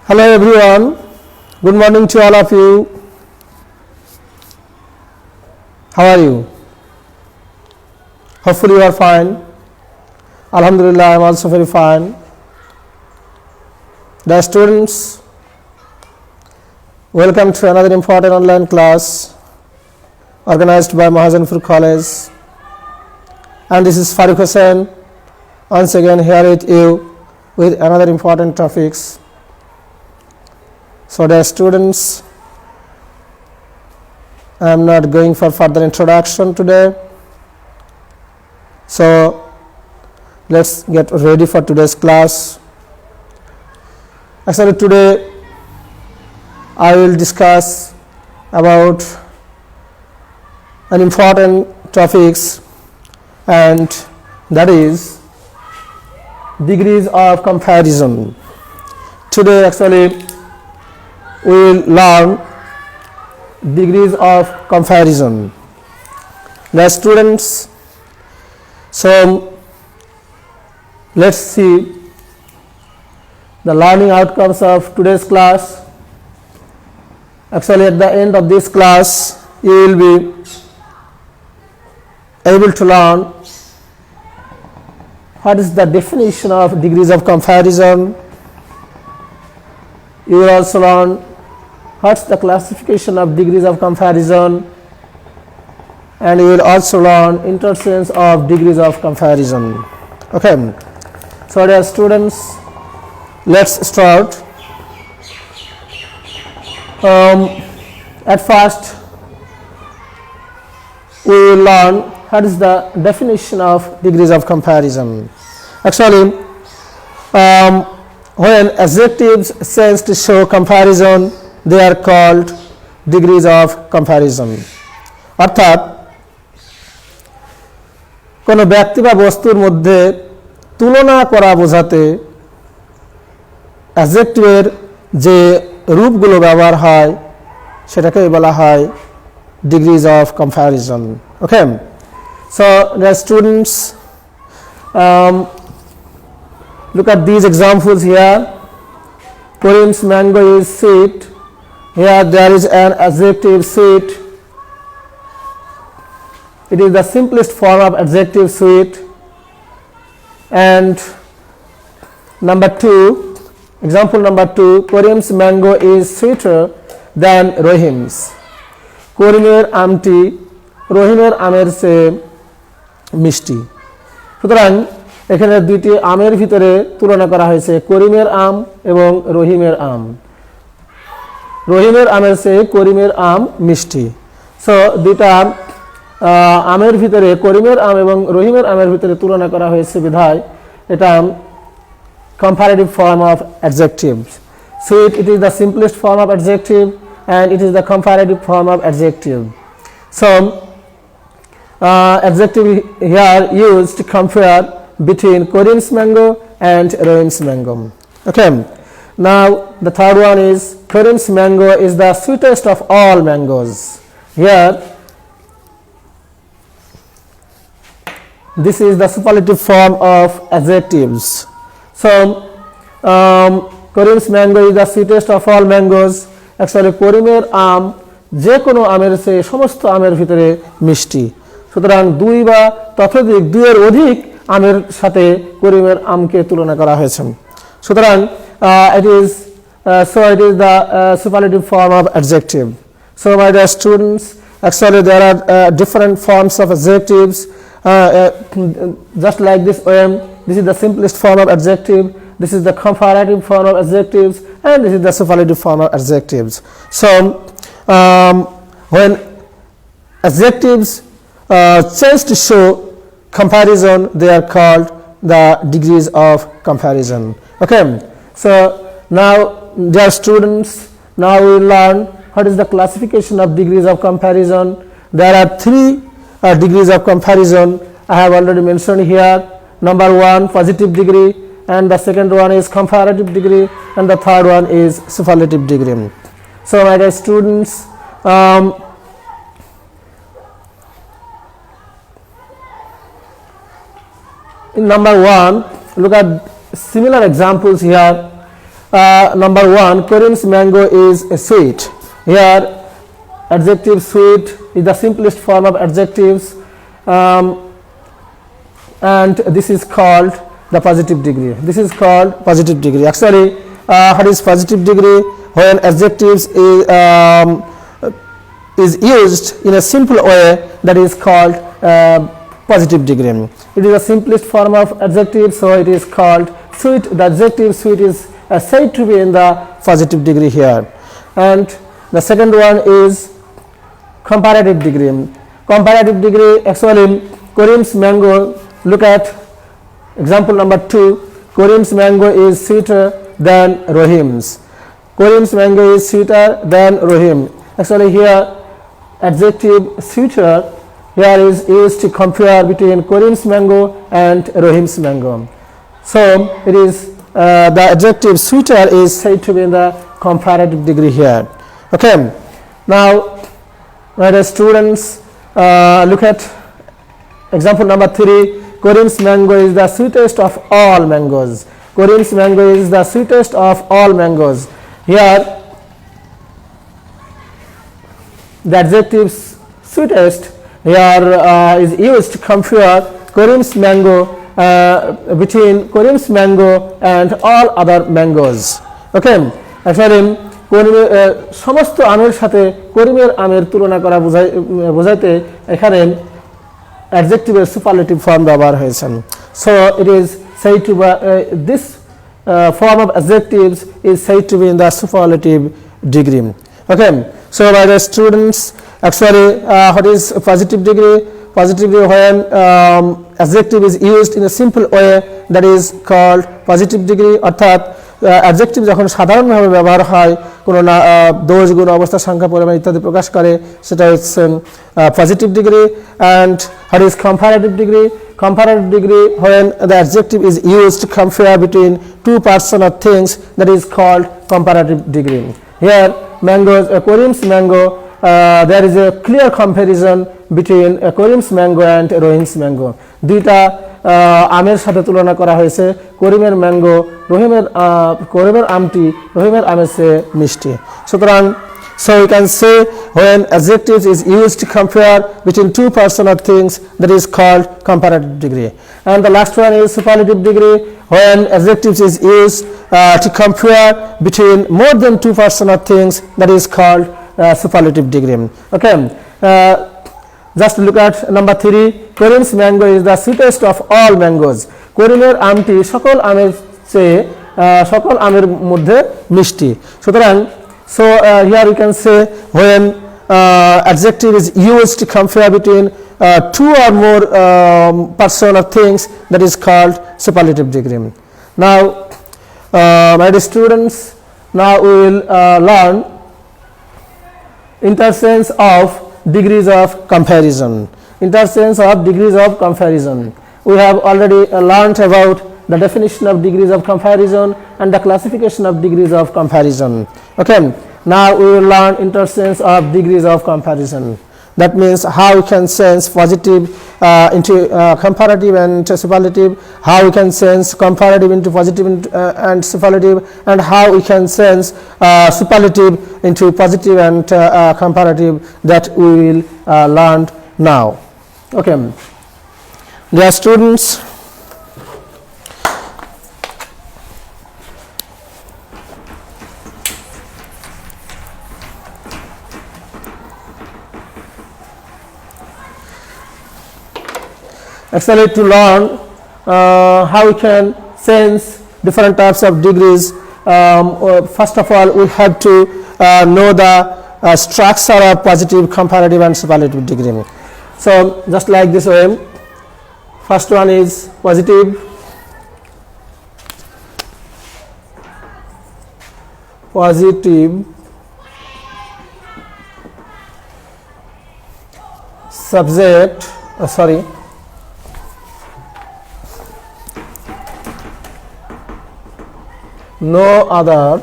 Hello everyone, good morning to all of you. How are you? Hopefully you are fine. Alhamdulillah, I am also very fine. Dear students, welcome to another important online class organized by Mahajanpur College. And this is Farooq Hussain, once again here with you with another important topics. So dear students, I am not going for further introduction today. So let's get ready for today's class. Actually today I will discuss about an important topics, and that is degrees of comparison. Today actually we will learn degrees of comparison. The students, so let's see the learning outcomes of today's class. Actually at the end of this class you will be able to learn what is the definition of degrees of comparison. You will also learn what's the classification of degrees of comparison, and you will also learn interchange of degrees of comparison. Okay, so dear students, let's start. At first we will learn what is the definition of degrees of comparison. Actually when adjectives change to show comparison, they are called degrees of comparison. অর্থাৎ কোনো ব্যক্তি বা বস্তুর মধ্যে তুলনা করা বোঝাতে অ্যাডজেক্টিভের যে রূপগুলো ব্যবহার হয় সেটাকে বলা হয় degrees of comparison. Okay, so the students, look at these examples here. Karim's mango is sweet. Here there is an adjective sweet. It is the simplest form of adjective sweet. And number 2, example number 2, Karim's mango is sweeter than Rohim's. করিমের আমটি রহিমের আমের চেয়ে মিষ্টি। সুতরাং এখানে দুইটি আমের ভিতরে তুলনা করা হয়েছে, করিমের আম এবং রহিমের আম। রহিমের আমের চেয়ে করিমের আম মিষ্টি। সো দুইটা আমের ভিতরে করিমের আম এবং রহিমের আমের ভিতরে তুলনা করা হয়েছে বিধায় এটা comparative form of adjectives. Sweet, it is the simplest form of adjective, and it is the comparative form of adjective. So adjective here used to compare between Karim's mango and Rohim's mango. Okay, now the third one is Karim's mango is the sweetest of all mangoes. Here this is the superlative form of adjectives. So Karim's mango is the sweetest of all mangoes. Actually করিমের আম যে কোনো আমের চেয়ে সমস্ত আমের ভিতরে মিষ্টি। সুতরাং দুই বা ততোধিক দুইয়ের অধিক আমের সাথে করিমের আমকে তুলনা করা হয়েছে। সুতরাং it is the superlative form of adjective. So my dear students, actually there are different forms of adjectives, just like this poem. This is the simplest form of adjective, this is the comparative form of adjectives, and this is the superlative form of adjectives. So when adjectives change to show comparison, they are called the degrees of comparison. Okay, so now dear students, now we will learn what is the classification of degrees of comparison. There are 3 degrees of comparison I have already mentioned here. Number 1, positive degree, and the second one is comparative degree, and the third one is superlative degree. So my dear students, in number 1, look at similar examples here. Number 1, Karim's mango is sweet. Here, adjective sweet is the simplest form of adjectives, and this is called the positive degree. This is called positive degree. Actually, what is positive degree? When adjectives is used in a simple way, that is called positive degree. It is the simplest form of adjective, so it is called sweet. The adjective sweet is said to be in the positive degree here. And the second one is comparative degree. Comparative degree, actually, Karim's mango, look at example number 2. Karim's mango is sweeter than Rohim's. Karim's mango is sweeter than Rohim. Actually, here adjective sweeter here is used to compare between Karim's mango and Rohim's mango. So it is the adjective sweeter is said to be in the comparative degree here. Okay. Now, my students, look at example number 3. Karim's mango is the sweetest of all mangoes. Karim's mango is the sweetest of all mangoes. Here, the adjective sweetest here is used to compare Karim's mango between Karim's mango and all other mangoes. Okay, actually সমস্ত আমের সাথে করিমের আমের তুলনা করা বোঝাইতে এখানে অ্যাডজেক্টিভের superlative form ব্যবহার হয়েছে। So it is said to be this form of adjectives is said to be in the superlative degree. Okay, so by the students, actually what is positive degree? Positive degree when adjective is used in a simple way, that is called positive degree. অর্থাৎ adjective যখন সাধারণভাবে ব্যবহার হয় কোনো দোষ গুণ অবস্থা সংখ্যা পরিমাণ ইত্যাদি প্রকাশ করে, সেটা হচ্ছে positive degree. And what is comparative degree? Comparative degree when the adjective is used to compare between two person or things, that is called comparative degree. Here mangoes, Karim's mango, there is a clear comparison between Karim's mango and Rohim's mango. দুইটা আমের সাথে তুলনা করা হয়েছে। করিমের mango করিমের আমটি রহিমের আমের চেয়ে মিষ্টি। সুতরাং so you can say when adjectives is used to compare between two person or things, that is called comparative degree. And the last one is superlative degree when adjectives is used to compare between more than two person or things, that is called superlative degree. Okay, just look at number 3. Karim's mango is the sweetest of all mangoes. করিমের আমটি সকল আমের চেয়ে সকল আমের মধ্যে মিষ্টি। সুতরাং so here you can say when adjective is used to compare between two or more person or things, that is called superlative degree. Now, my dear students, now we will learn interchange of degrees of comparison. Interchange of degrees of comparison. We have already learned about the definition of degrees of comparison and the classification of degrees of comparison. Okay, now we will learn interchange of degrees of comparison. That means how we can change positive into comparative and superlative, how we can change comparative into positive and superlative, and how we can change superlative into positive and comparative, that we will learn now. Okay, dear students, actually to learn how we can sense different types of degrees, first of all we have to know the structure of positive, comparative and superlative degree. So just like this way, first one is positive, subject, no other,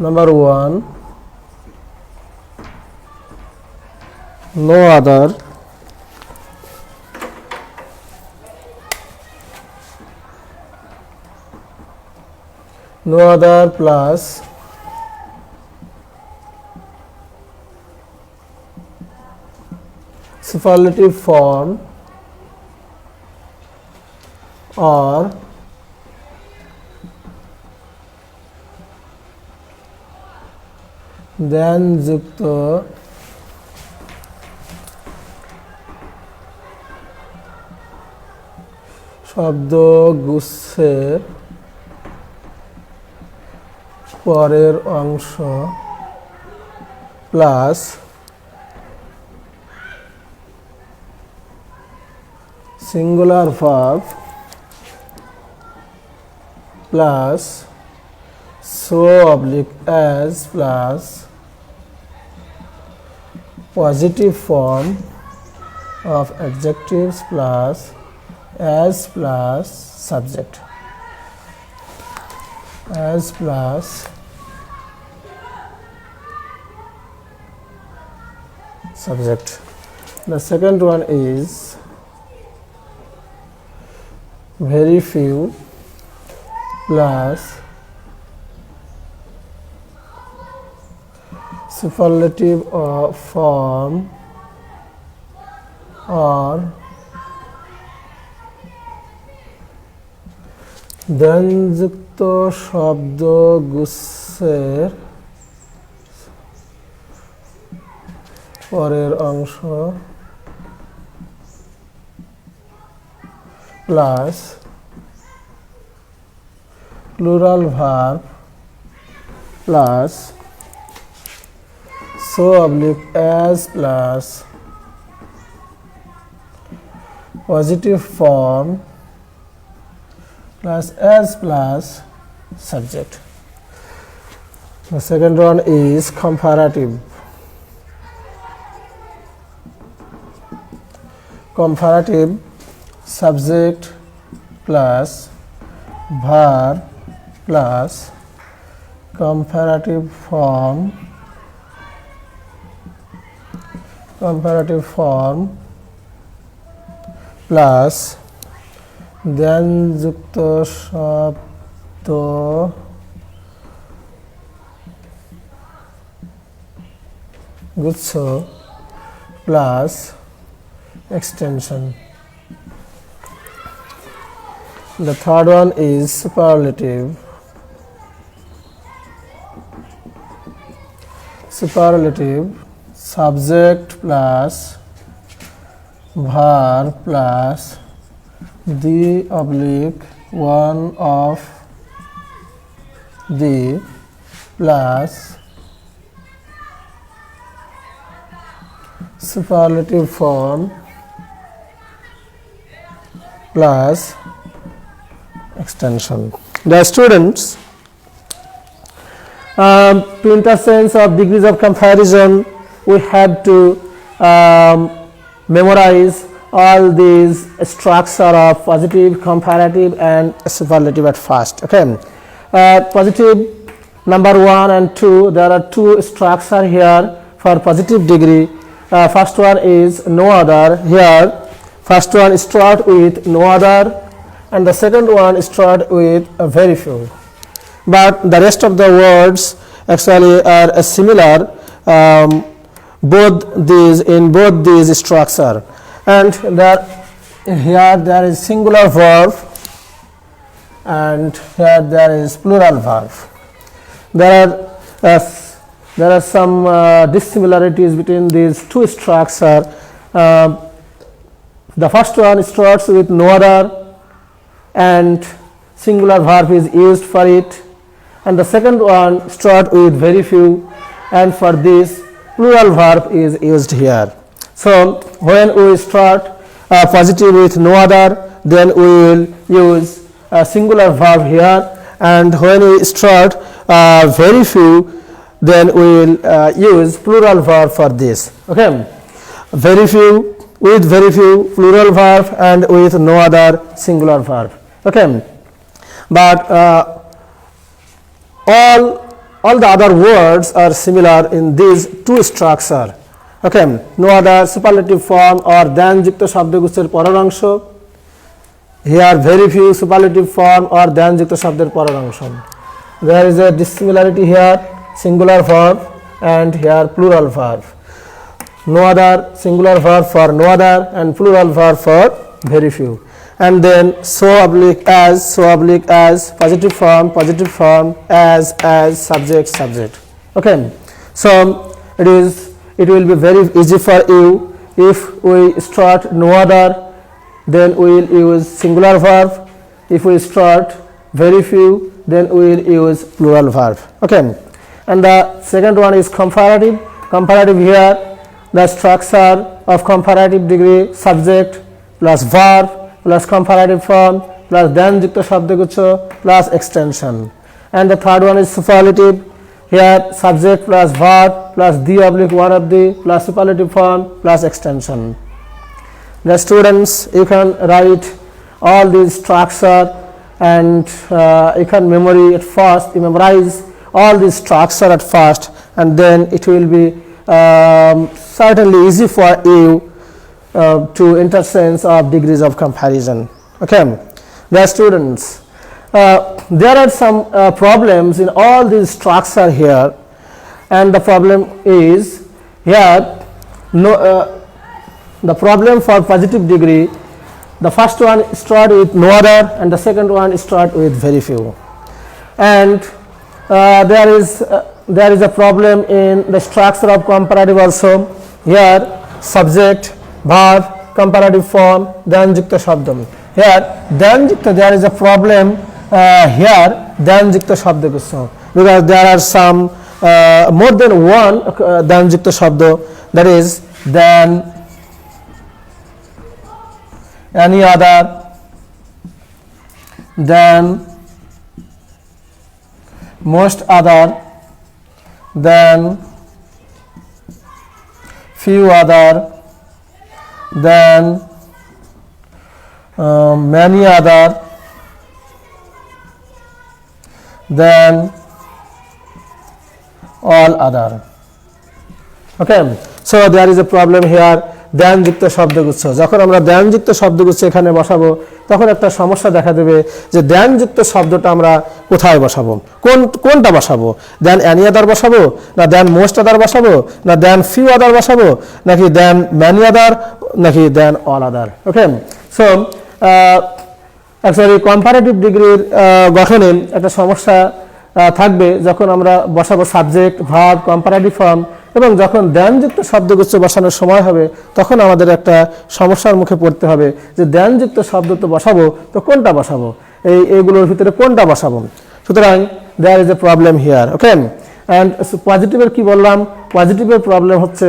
number 1, no other, no other plus superlative form or then যুক্ত শব্দগুচ্ছের পরের অংশ plus singular verb plus so oblique as plus positive form of adjectives plus as plus subject as plus subject. The second one is very few plus superlative form or then যুক্ত শব্দগুচ্ছের পরের অংশ plus plural verb plus so oblique as plus positive form plus as plus subject. The second one is comparative. Comparative subject plus verb plus comparative form plus then যুক্ত শব্দ গুচ্ছ plus extension. The third one is superlative. Superlative subject plus verb plus the oblique one of the plus superlative form plus extension. The students, to interchange of degrees of comparison, we have to memorize all these structure of positive, comparative and superlative at first. Okay, positive number 1 and 2, there are two structure here for positive degree. First one is no other. Here first one start with no other and the second one start with very few, but the rest of the words actually are similar both these structure. And here there is singular verb and here there is plural verb. There are some dissimilarities between these two structure. The first one starts with no other and singular verb is used for it, and the second one start with very few, and for this plural verb is used here. So when we start positive with no other, then we will use a singular verb here, and when we start very few, then we will use plural verb for this. Okay, very few with very few plural verb and with no other singular verb. Okay, but all the other words are similar in these two structure. Okay, no other superlative form or then যুক্ত শব্দগুচ্ছের পরের অংশ, here very few superlative form or then যুক্ত শব্দের পরের অংশ, there is a dissimilarity here, singular verb and here plural verb. No other, singular verb for no other and plural verb for very few. And then so oblique as, positive form, as, subject. Okay, so it will be very easy for you if we start no other, then we will use singular verb. If we start very few, then we will use plural verb. Okay, and the second one is comparative. Comparative here, the structure of comparative degree, subject plus verb plus comparative form plus then যুক্ত শব্দগুচ্ছ plus extension. And the third one is superlative. Here subject plus verb plus the oblique one of the plus superlative form plus extension. The students, you can write all these structure and you can memorize all this structure at first, and then it will be certainly easy for you to interchange of degrees of comparison. Okay, the students, there are some problems in all these structure here, and the problem is here the problem for positive degree, the first one start with no other and the second one start with very few, and there is a problem in the structure of comparative also. Here subject, verb, comparative form, then যুক্ত শব্দ. Here then যুক্ত, there is a problem here then যুক্ত শব্দগুচ্ছ, because there are some more than one then যুক্ত শব্দ, that is then, any other, then most other, then few other, then many other, then all other. Okay, so there is a problem here, দেন যুক্ত শব্দগুচ্ছ. যখন আমরা দেন যুক্ত শব্দগুচ্ছ এখানে বসাবো তখন একটা সমস্যা দেখা দেবে যে দেন যুক্ত শব্দটা আমরা কোথায় বসাবো, কোনটা বসাবো, দেন এনি আদার বসাবো, না দেন মোস্ট আদার বসাবো, না দেন ফিউ আদার বসাবো, নাকি দেন ম্যানি আদার, নাকি দেন অল আদার. ওকে, সো অ্যাকচুয়ালি কম্পারেটিভ ডিগ্রির গঠনে একটা সমস্যা থাকবে যখন আমরা বসাবো সাবজেক্ট, ভার্ব, কম্পারেটিভ ফর্ম, এবং যখন দেনযুক্ত শব্দগুচ্ছ বসানোর সময় হবে তখন আমাদের একটা সমস্যার মুখে পড়তে হবে যে দেনযুক্ত শব্দ তো বসাবো, তো কোনটা বসাবো, এইগুলোর ভিতরে কোনটা বসাবো. সুতরাং there is a problem here. Okay, and পজিটিভের কি বললাম, পজিটিভের প্রবলেম হচ্ছে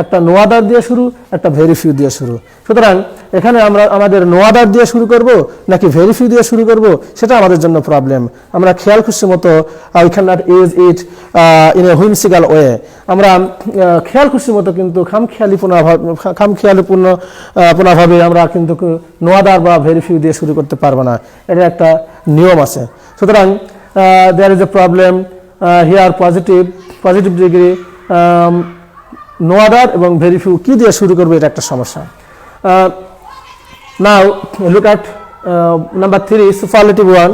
একটা নো আদার দিয়ে শুরু, একটা ভেরি ফিউ দিয়ে শুরু. সুতরাং এখানে আমরা আমাদের নো আদার দিয়ে শুরু করব নাকি ভেরি ফিউ দিয়ে শুরু করব, সেটা আমাদের জন্য প্রবলেম. আমরা খেয়াল খুশি মতো we can not use it in a whimsical way. আমরা খেয়াল খুশি মতো কিন্তু খামখেয়ালিপূর্ণভাবে আমরা কিন্তু নো আদার বা ভেরি ফিউ দিয়ে শুরু করতে পারবো না, এটা একটা নিয়ম আছে. সুতরাং there is a problem here, positive degree no other এবং ভেরি ফিউ কি দিয়ে শুরু করবে, এটা একটা সমস্যা. Now look at number 3, superlative one.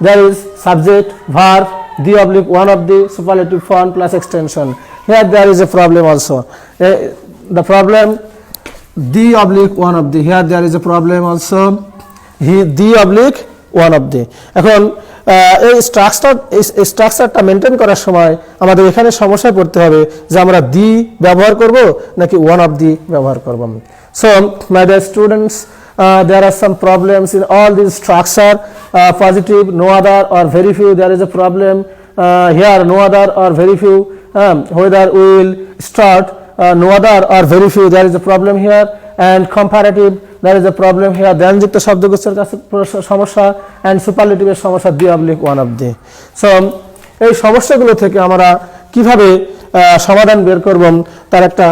There is subject, verb, the oblique one of the, superlative form plus extension. Here there is a problem also. The problem the oblique one of the, here there is a problem also, the oblique one of the. এখন এই স্ট্রাকচারটা maintain করার সময় আমাদের এখানে সমস্যায় পড়তে হবে যে আমরা দি ব্যবহার করব নাকি ওয়ান অফ দি ব্যবহার করব. So my dear students, there are some problems in all these structure, positive, no other or very few. There is a problem here, no other or very few, whether we will start no other or very few, there is a problem here. And comparative, there is a problem here, দেন যুক্ত শব্দগুচ্ছের কাছে সমস্যা, and superlative এর সমস্যা, the oblique one of the. So এই সমস্যাগুলো থেকে আমরা কিভাবে সমাধান বের করব তার একটা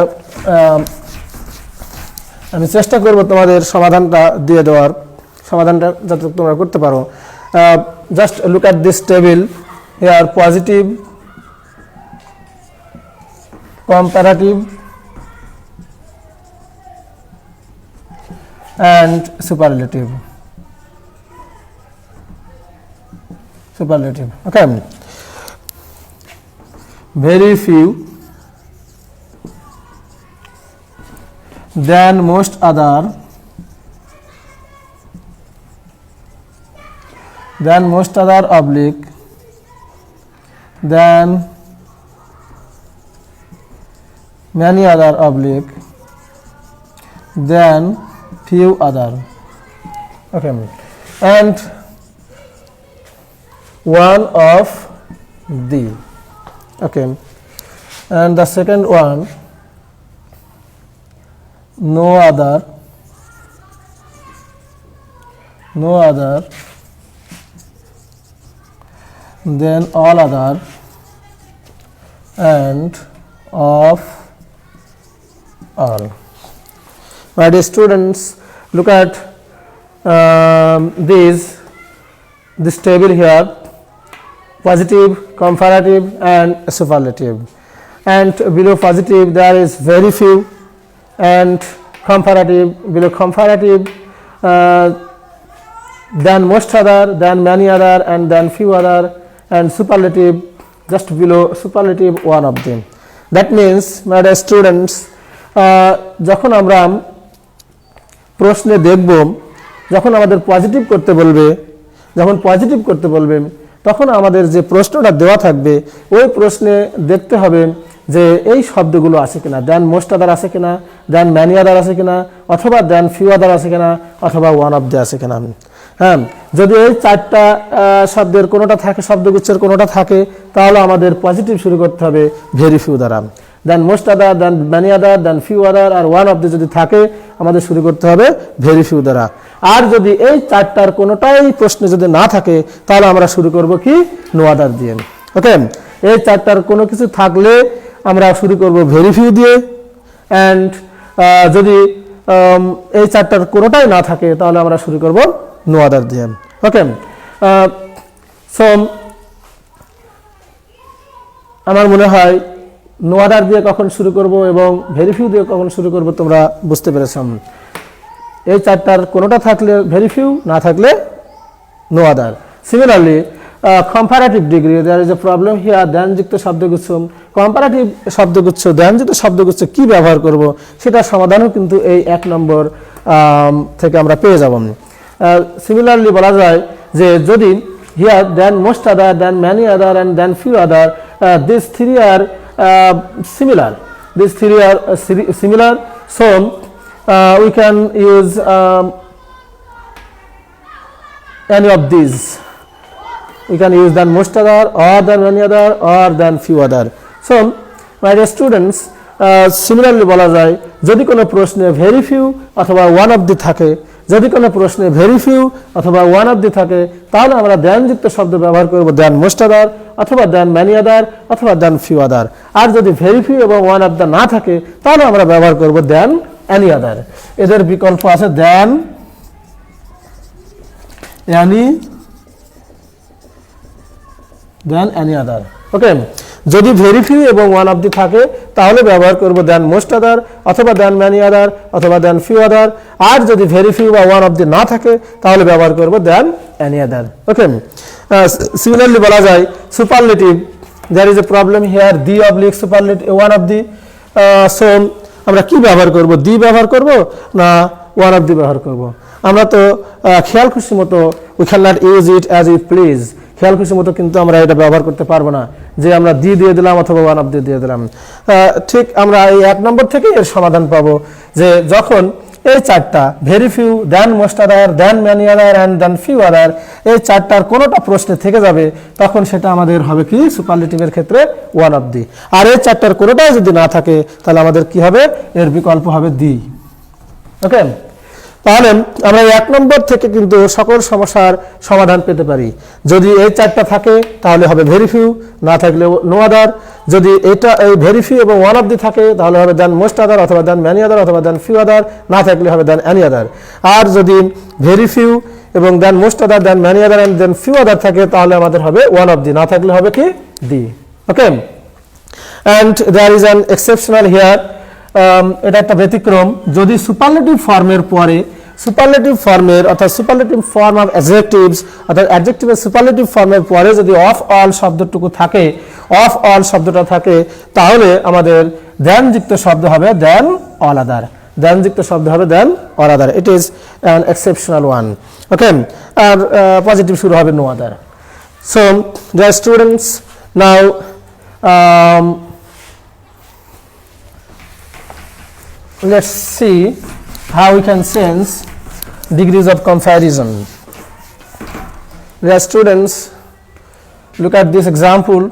আমি চেষ্টা করব তোমাদের সমাধানটা দিয়ে দেওয়ার, সমাধানটা যাতে তোমরা করতে পারো. Just look at this table here, positive, comparative and superlative. Okay, very few, than most other, oblique, than many other, oblique, than few other. Okay, and one of the. Okay, and the second one, no other, then all other, and of all. My dear students, look at this table here: positive, comparative, and superlative. And below positive there is very few, and comparative, below comparative, then most other, then many other, and then few other, and superlative, just below superlative, one of them. That means, my dear students, যখন আমরা প্রশ্নে দেখব, যখন আমাদের positive করতে বলবে, তখন আমাদের যে প্রশ্নটা দেওয়া থাকবে ওই প্রশ্নে দেখতে হবে যে এই শব্দগুলো আছে কিনা, দেন মোস্ট আদার আছে কিনা, দেন ম্যানি আদার আছে কিনা, অথবা দেন ফিউ আদার আছে কিনা, অথবা ওয়ান অফ দ্য আছে কিনা। হ্যাঁ, যদি এই চারটা শব্দের কোনোটা থাকে, শব্দগুচ্ছের কোনোটা থাকে, তাহলে আমাদের পজিটিভ শুরু করতে হবে ভেরি ফিউ দ্বারা। Then most other, then many other, then few other, আর ওয়ান অফ দ্য যদি থাকে, আমাদের শুরু করতে হবে ভেরি ফিউ দ্বারা। আর যদি এই চারটার কোনোটাই প্রশ্নে যদি না থাকে, তাহলে আমরা শুরু করব কি, নো আদার দিয়ে। ওকে, এই চারটার কোনো কিছু থাকলে আমরা শুরু করব ভেরি ফিউ দিয়ে, অ্যান্ড যদি এই চারটার কোনোটাই না থাকে, তাহলে আমরা শুরু করব নো আদার দিয়ে। ওকে, সো আমার মনে হয় নো আদার দিয়ে কখন শুরু করব এবং ভেরি ফিউ দিয়ে কখন শুরু করব তোমরা বুঝতে পেরেছ। এই চারটার কোনোটা থাকলে ভেরি ফিউ, না থাকলে no other. Similarly comparative degree, there is a problem here, দ্যানযুক্ত শব্দগুচ্ছ, কম্পারেটিভ শব্দগুচ্ছ, দ্যানযুক্ত শব্দগুচ্ছ কি ব্যবহার করব, সেটার সমাধানও কিন্তু এই 1 নম্বর থেকে আমরা পেয়ে যাব। সিমিলারলি বলা যায় যে যদি here then most other, then many other, and then few other, this three are similar, so we can use any of these. We can use than most other, or than many other, or than few other. So my dear students, similarly বলা যায় যদি কোনো প্রশ্নে very few অথবা one of the থাকে, যদি কোনো প্রশ্নে ভেরি ফিউ অথবা ওয়ান অফ দি থাকে, তাহলে আমরা দ্যানযুক্ত শব্দ ব্যবহার করব দ্যান মোস্ট আদার, অথবা দ্যান ম্যানি আদার, অথবা দ্যান ফিউ আদার। আর যদি ভেরি ফিউ এবং ওয়ান অফ দ্য না থাকে, তাহলে আমরা ব্যবহার করব দ্যান এনি আদার। এদের বিকল্প আছে দ্যান, এনি আদার। ওকে, যদি ভেরি ফিউ এবং ওয়ান অফ দি থাকে, তাহলে ব্যবহার করব দ্যান মোস্ট আদার, অথবা দ্যান ম্যানি আদার, অথবা দ্যান ফিউ আদার। আর যদি ভেরি ফিউ বা ওয়ান অফ দি না থাকে, তাহলে ব্যবহার করব than any other. Okay, similarly বলা যায় superlative, there is a problem here, the oblique superlative, one of the. So আমরা কি ব্যবহার করব, দি ব্যবহার করব না ওয়ান অফ দি ব্যবহার করব? আমরা তো খেয়াল খুশি মতো, we can not use it as we please, খেয়াল খুশি মতো কিন্তু আমরা এটা ব্যবহার করতে পারবো না যে আমরা দি দিয়ে দিলাম অথবা ওয়ান অফ দিয়ে দিলাম। ঠিক আমরা এই 1 নম্বর থেকে এর সমাধান পাবো যে যখন এই চারটা very few, then most other, then many other, and then few other, এই চারটার কোনোটা প্রশ্নে থেকে যাবে, তখন সেটা আমাদের হবে কি, সুপারলেটিভের ক্ষেত্রে ওয়ান অফ দি। আর এই চারটার কোনোটাই যদি না থাকে, তাহলে আমাদের কি হবে, এর বিকল্প হবে দি। ওকে, তাহলে আমরা 1 নম্বর থেকে কিন্তু সকল সমস্যার সমাধান পেতে পারি। যদি এই চারটা থাকে, তাহলে হবে ভেরি ফিউ, না থাকলে নো আদার। যদি এটা এই ভেরি ফিউ এবং ওয়ান অফ দি থাকে, তাহলে হবে দেন মোস্ট আদার, অথবা দেন ম্যানি আদার, অথবা দেন ফিউ আদার, না থাকলে হবে দেন এনি আদার। আর যদি ভেরি ফিউ এবং then most other, then many other, and then few other থাকে, তাহলে আমাদের হবে ওয়ান অফ দি, না থাকলে হবে কি, the. Okay, and there is an exceptional here, এটা একটা ব্যতিক্রম। যদি সুপারলেটিভ ফর্মের পরে, সুপারলেটিভ ফর্মের অর্থাৎ সুপারলেটিভ ফর্ম অফ অ্যাডজেক্টিভস, অর্থাৎ অ্যাডজেক্টিভের সুপারলেটিভ ফর্মের পরে যদি অফ অল শব্দটুকু থাকে, অফ অল শব্দটা থাকে তাহলে আমাদের দ্যানযুক্ত শব্দ হবে দ্যান অল আদার, দ্যানযুক্ত শব্দ হবে than all other. It is an exceptional one. Okay, আর পজিটিভ শুরু হবে no other. So dear students, now let's see how we can sense degrees of comparison. Dear students, look at this example.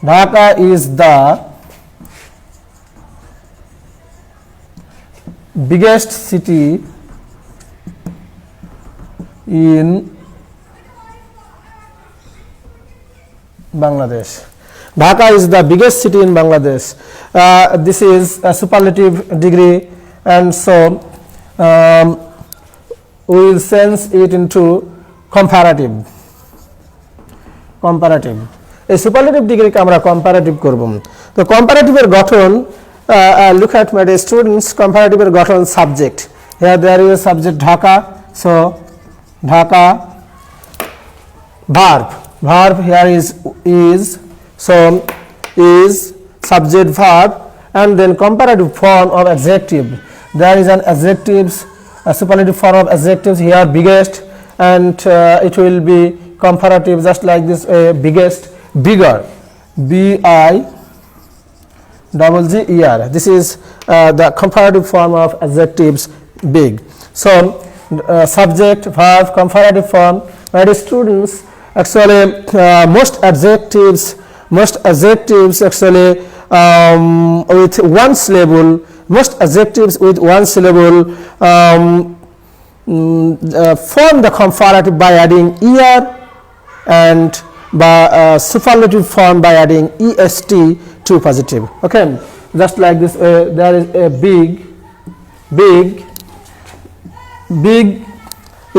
Dhaka is the biggest city in Bangladesh. Dhaka is the biggest city in Bangladesh. This is a superlative degree, and so we will sense it into comparative. Comparative. এই superlative degree কে আমরা comparative করব। তো comparative এর গঠন, look at my dear students, comparative এর গঠন subject. Here there is a subject Dhaka, so Dhaka. Verb here is, so is subject verb, and then comparative form of adjective. There is an adjectives, a superlative form of adjectives here, biggest, and it will be comparative just like this, biggest, bigger, B-I-G-G-E-R. This is the comparative form of adjectives, big. So subject, verb, comparative form. My dear students, actually most adjectives actually with one syllable, most adjectives with one syllable form the comparative by adding er, and by superlative form by adding est to positive. Okay, just like this, there is a big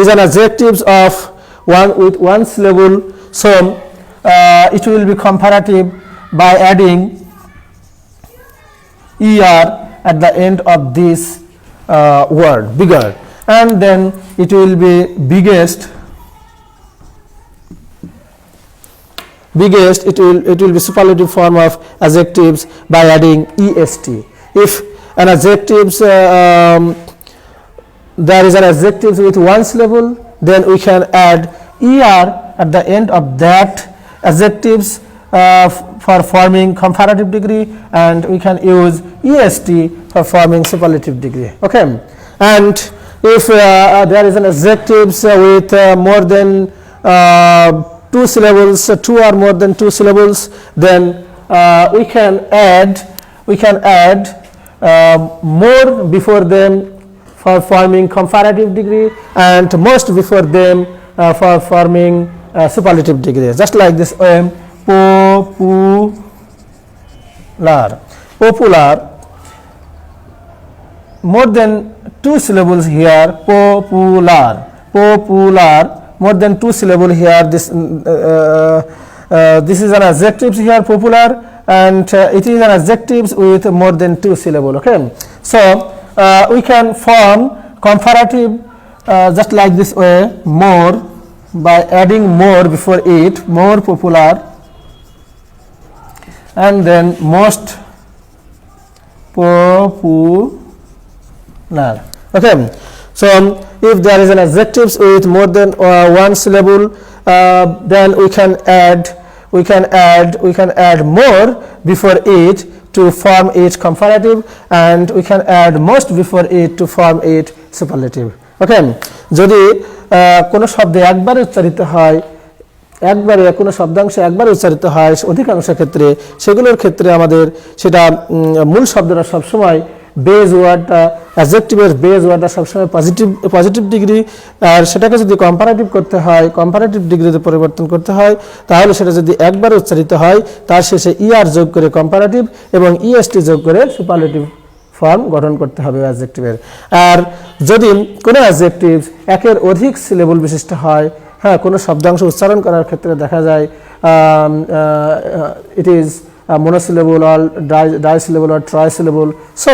is an adjectives of one with one syllable, so it will be comparative by adding er at the end of this word, bigger, and then it will be biggest, it will be superlative form of adjectives by adding est. If an adjectives there is an adjectives with one syllable, then we can add er at the end of that adjectives for forming comparative degree, and we can use est for forming superlative degree. Okay, and if there is an adjectives with more than two syllables, two or more than two syllables, then we can add more before them for forming comparative degree, and most before them for forming superlative degree. Just like this, popular, more than two syllables here, popular, more than two syllable here. This is an adjectives here, popular, and it is an adjectives with more than two syllable. Okay, so we can form comparative just like this way, more, by adding more before it, more popular, and then most popular. Okay, so if there is an adjectives with more than one syllable, then we can add more before it to form it comparative, and we can add most before it to form it superlative. Okay, যদি কোনো শব্দে একবার উচ্চারিত হয়, একবারে কোনো শব্দাংশ একবার উচ্চারিত হয় অধিকাংশ ক্ষেত্রে, সেগুলোর ক্ষেত্রে আমাদের সেটা মূল শব্দটা সবসময় বেজ ওয়ার্ডটা, অ্যাডজেক্টিভের বেজ ওয়ার্ডটা সবসময় পজিটিভ ডিগ্রি, আর সেটাকে যদি কম্পারেটিভ করতে হয়, কম্পারেটিভ ডিগ্রিতে পরিবর্তন করতে হয়, তাহলে সেটা যদি একবার উচ্চারিত হয় তার শেষে ইআর যোগ করে কম্পারেটিভ এবং ইএসটি যোগ করে সুপারলেটিভ ফর্ম গঠন করতে হবে অ্যাডজেক্টিভের। আর যদি কোনো অ্যাডজেক্টিভ একের অধিক সিলেবল বিশিষ্ট হয়, হ্যাঁ, কোনো শব্দাংশ উচ্চারণ করার ক্ষেত্রে দেখা যায় it is monosyllable or disyllable or trisyllable, so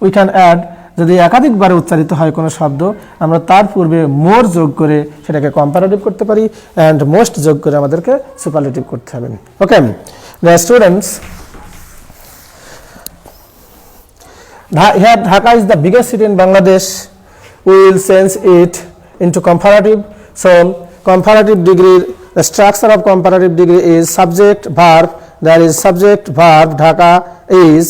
we can add যদি একাধিকবার উচ্চারিত হয় কোনো শব্দ, আমরা তার পূর্বে মোর যোগ করে সেটাকে কম্পারেটিভ করতে পারি, অ্যান্ড মোস্ট যোগ করে আমাদেরকে সুপারলেটিভ করতে হবে। Okay students, here Dhaka is the biggest city in Bangladesh. We will change it into comparative. So comparative degree, the structure of comparative degree is subject verb. There is subject verb. Dhaka is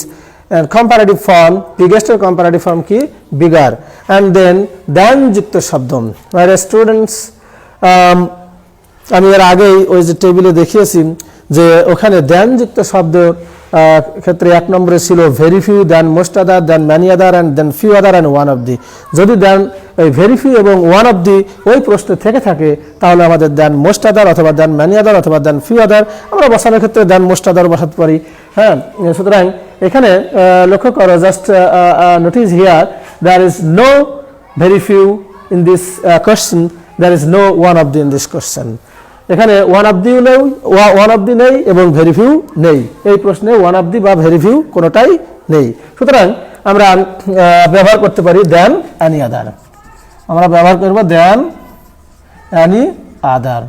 and comparative form, biggest or comparative form ki bigger, and then jukto shabdom. Whereas students, আমি এর আগেই ওই যে টেবিলে দেখিয়েছি যে ওখানে যুক্ত শব্দ ক্ষেত্রে এক নম্বরে ছিল very few, then most other, then many other, and then few other and one of the. যদি দেন ওই ভেরি ফিউ এবং ওয়ান অফ দি ওই প্রশ্নে থেকে থাকে তাহলে আমাদের দেন মোস্ট আদার অথবা দেন ম্যানি আদার অথবা দেন ফিউ আদার, আমরা বসানোর ক্ষেত্রে দেন মোস্ট আদার বসাতে পারি। হ্যাঁ, সুতরাং এখানে লক্ষ্য করো, just notice here, there is no very few in this question, there is no one of the in this question. এখানে ওয়ান অফ দি নেই এবং ভেরি ফিউ নেই, এই প্রশ্নে ওয়ান অফ দি বা ভেরি ফিউ কোনোটাই নেই। সুতরাং আমরা ব্যবহার করতে পারি দেন অ্যানি আদার, আমরা ব্যবহার করব দেন অ্যানি আদার।